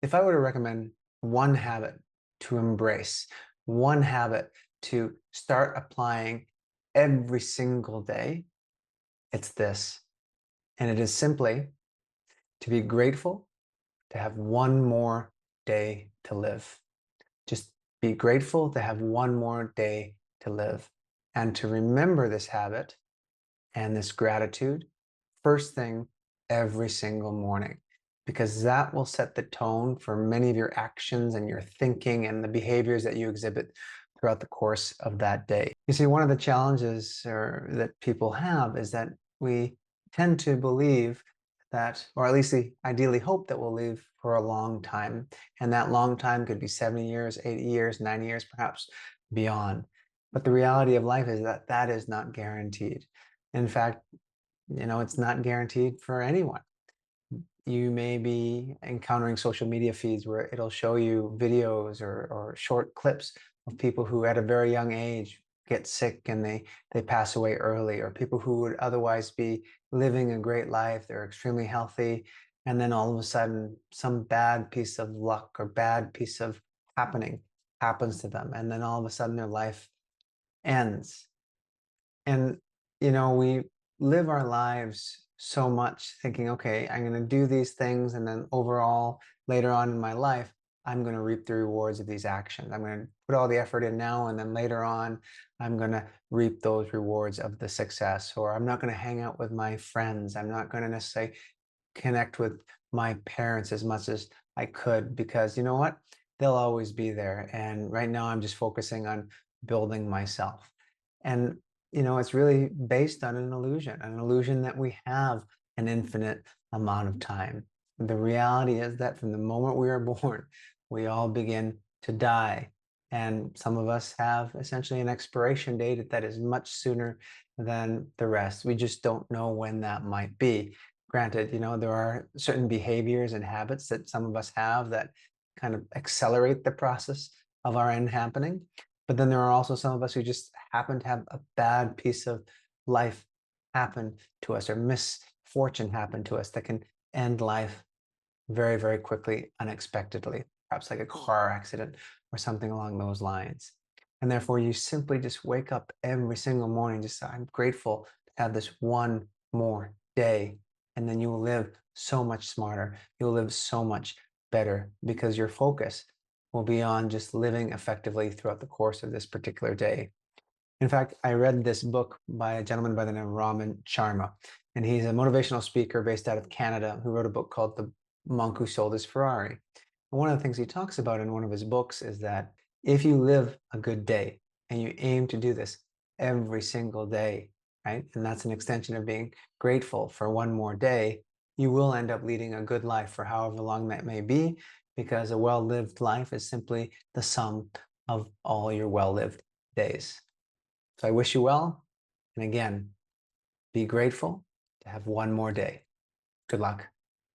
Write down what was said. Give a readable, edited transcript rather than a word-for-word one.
If I were to recommend one habit to embrace, one habit to start applying every single day, it's this. And it is simply to be grateful to have one more day to live. Just be grateful to have one more day to live and to remember this habit and this gratitude first thing every single morning, because that will set the tone for many of your actions and your thinking and the behaviors that you exhibit throughout the course of that day. You see, one of the challenges that people have is that we tend to believe that, or at least ideally hope that we'll live for a long time. And that long time could be 70 years, 80 years, 90 years, perhaps beyond. But the reality of life is that that is not guaranteed. In fact, it's not guaranteed for anyone. You may be encountering social media feeds where it'll show you videos or short clips of people who at a very young age get sick and they pass away early, or people who would otherwise be living a great life, they're extremely healthy, and then all of a sudden some bad piece of luck or bad piece of happening happens to them, and then all of a sudden their life ends. And we live our lives so much thinking, okay, I'm going to do these things, and then overall later on in my life I'm going to reap the rewards of these actions. I'm going to put all the effort in now, and then later on I'm going to reap those rewards of the success. Or I'm not going to hang out with my friends, I'm not going to necessarily connect with my parents as much as I could, because you know what, they'll always be there, and right now I'm just focusing on building myself. And it's really based on an illusion that we have an infinite amount of time. The reality is that from the moment we are born, we all begin to die. And some of us have essentially an expiration date that is much sooner than the rest. We just don't know when that might be. Granted, there are certain behaviors and habits that some of us have that kind of accelerate the process of our end happening. But then there are also some of us who just happen to have a bad piece of life happen to us, or misfortune happen to us, that can end life very, very quickly, unexpectedly, perhaps like a car accident or something along those lines. And therefore, you simply just wake up every single morning, just say, I'm grateful to have this one more day. And then you will live so much smarter. You'll live so much better, because your focus will be on just living effectively throughout the course of this particular day. In fact, I read this book by a gentleman by the name of Raman Sharma, and he's a motivational speaker based out of Canada who wrote a book called The Monk Who Sold His Ferrari. And one of the things he talks about in one of his books is that if you live a good day, and you aim to do this every single day, right? And that's an extension of being grateful for one more day, you will end up leading a good life for however long that may be, because a well-lived life is simply the sum of all your well-lived days. So I wish you well. And again, be grateful to have one more day. Good luck.